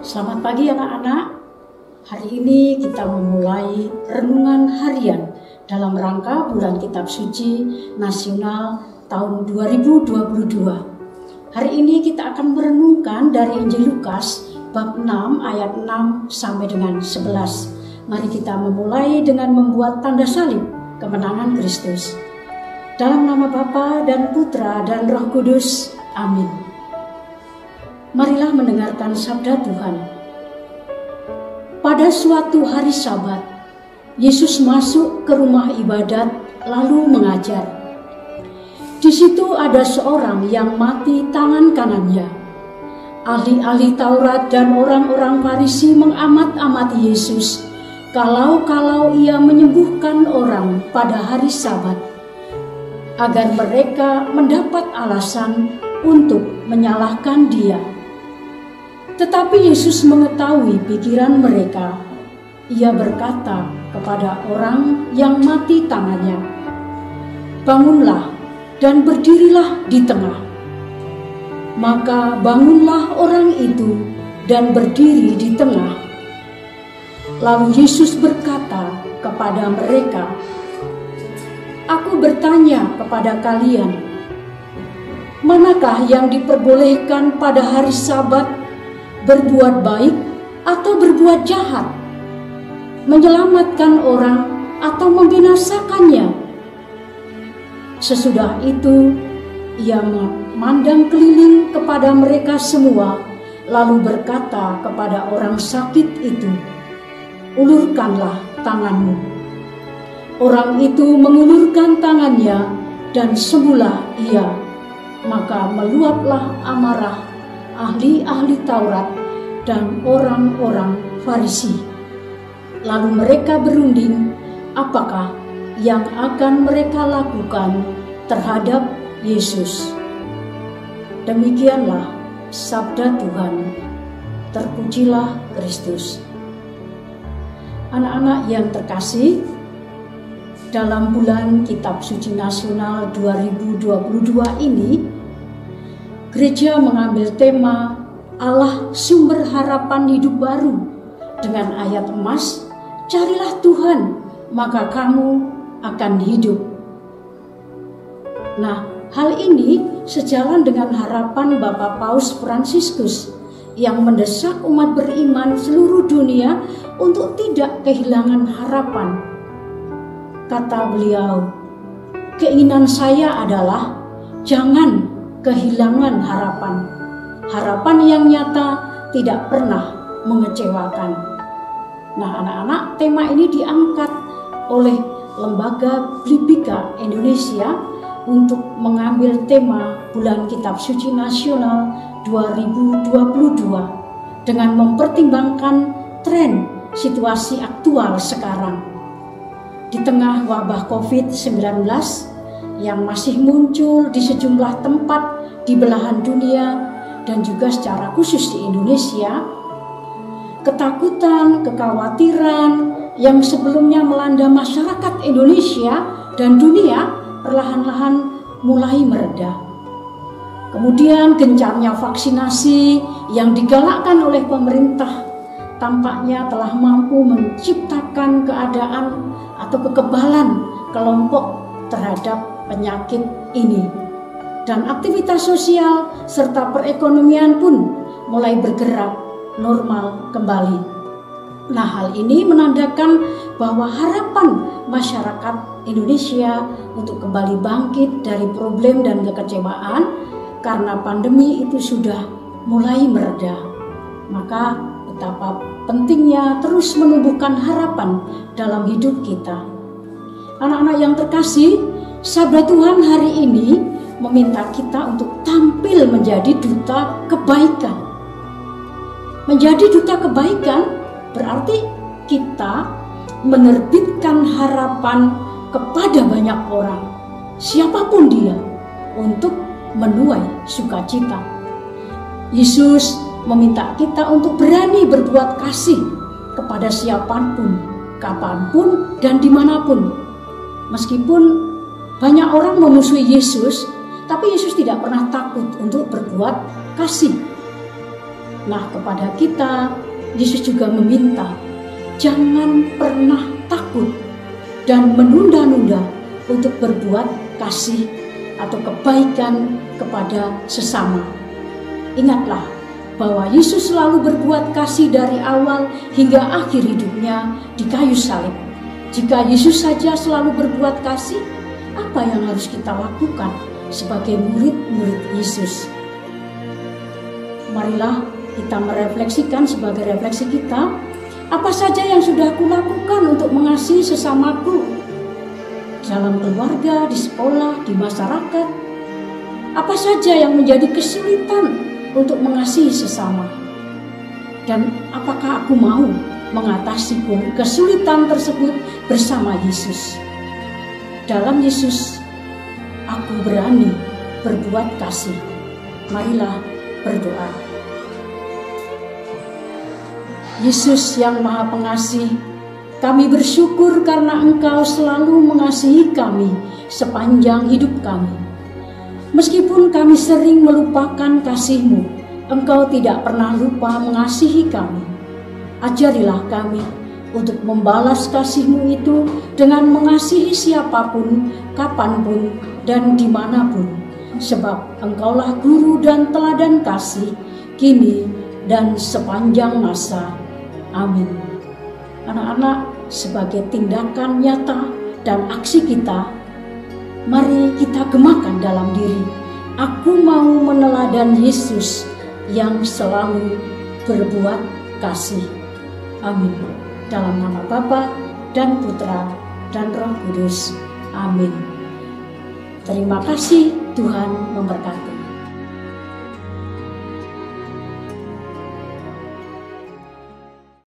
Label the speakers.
Speaker 1: Selamat pagi anak-anak. Hari ini kita memulai renungan harian dalam rangka bulan Kitab Suci Nasional tahun 2022. Hari ini kita akan merenungkan dari Injil Lukas bab 6 ayat 6 sampai dengan 11. Mari kita memulai dengan membuat tanda salib kemenangan Kristus. Dalam nama Bapa dan Putra dan Roh Kudus. Amin. Marilah mendengarkan sabda Tuhan. Pada suatu hari Sabat, Yesus masuk ke rumah ibadat lalu mengajar. Di situ ada seorang yang mati tangan kanannya. Ahli-ahli Taurat dan orang-orang Farisi mengamat-amati Yesus kalau ia menyembuhkan orang pada hari Sabat, agar mereka mendapat alasan untuk menyalahkan Dia. Tetapi Yesus mengetahui pikiran mereka. Ia berkata kepada orang yang mati tangannya, "Bangunlah dan berdirilah di tengah." Maka bangunlah orang itu dan berdiri di tengah. Lalu Yesus berkata kepada mereka, "Aku bertanya kepada kalian, manakah yang diperbolehkan pada hari Sabat, berbuat baik atau berbuat jahat, menyelamatkan orang atau membinasakannya?" Sesudah itu ia memandang keliling kepada mereka semua, lalu berkata kepada orang sakit itu, "Ulurkanlah tanganmu." Orang itu mengulurkan tangannya dan sembuhlah ia. Maka meluaplah amarah ahli-ahli Taurat dan orang-orang Farisi. Lalu mereka berunding apakah yang akan mereka lakukan terhadap Yesus. Demikianlah sabda Tuhan. Terpujilah Kristus. Anak-anak yang terkasih, dalam bulan Kitab Suci Nasional 2022 ini, Gereja mengambil tema Allah sumber harapan hidup baru dengan ayat emas, "Carilah Tuhan, maka kamu akan hidup." Nah, hal ini sejalan dengan harapan Bapak Paus Fransiskus yang mendesak umat beriman seluruh dunia untuk tidak kehilangan harapan. Kata beliau, "Keinginan saya adalah jangan kehilangan harapan. Harapan yang nyata tidak pernah mengecewakan." Nah, anak-anak, tema ini diangkat oleh Lembaga Blibika Indonesia untuk mengambil tema Bulan Kitab Suci Nasional 2022 dengan mempertimbangkan tren situasi aktual sekarang. Di tengah wabah COVID-19 yang masih muncul di sejumlah tempat di belahan dunia dan juga secara khusus di Indonesia, ketakutan, kekhawatiran yang sebelumnya melanda masyarakat Indonesia dan dunia perlahan-lahan mulai mereda. Kemudian gencarnya vaksinasi yang digalakkan oleh pemerintah tampaknya telah mampu menciptakan keadaan atau kekebalan kelompok terhadap penyakit ini, dan aktivitas sosial serta perekonomian pun mulai bergerak normal kembali. Nah, hal ini menandakan bahwa harapan masyarakat Indonesia untuk kembali bangkit dari problem dan kekecewaan karena pandemi itu sudah mulai mereda. Maka betapa pentingnya terus menumbuhkan harapan dalam hidup kita. Anak-anak yang terkasih, sabda Tuhan hari ini meminta kita untuk tampil menjadi duta kebaikan. Menjadi duta kebaikan berarti kita menerbitkan harapan kepada banyak orang, siapapun dia, untuk menuai sukacita. Yesus meminta kita untuk berani berbuat kasih kepada siapapun, kapanpun, dan dimanapun. Meskipun banyak orang memusuhi Yesus, tapi Yesus tidak pernah takut untuk berbuat kasih. Nah, kepada kita, Yesus juga meminta, jangan pernah takut dan menunda-nunda untuk berbuat kasih atau kebaikan kepada sesama. Ingatlah bahwa Yesus selalu berbuat kasih dari awal hingga akhir hidupnya di kayu salib. Jika Yesus saja selalu berbuat kasih, apa yang harus kita lakukan sebagai murid-murid Yesus? Marilah kita merefleksikan sebagai refleksi kita, apa saja yang sudah kulakukan untuk mengasihi sesamaku dalam keluarga, di sekolah, di masyarakat. Apa saja yang menjadi kesulitan untuk mengasihi sesama, dan apakah aku mau mengatasi kesulitan tersebut bersama Yesus. Dalam Yesus, aku berani berbuat kasih. Marilah berdoa. Yesus yang Maha Pengasih, kami bersyukur karena Engkau selalu mengasihi kami sepanjang hidup kami. Meskipun kami sering melupakan kasih-Mu, Engkau tidak pernah lupa mengasihi kami. Ajarilah kami untuk membalas kasih-Mu itu dengan mengasihi siapapun, kapanpun, dan dimanapun. Sebab Engkaulah guru dan teladan kasih, kini dan sepanjang masa. Amin. Anak-anak, sebagai tindakan nyata dan aksi kita, mari kita gemakan dalam diri, aku mau meneladan Yesus yang selalu berbuat kasih. Amin. Dalam nama Bapa dan Putra dan Roh Kudus. Amin. Terima kasih, Tuhan memberkati.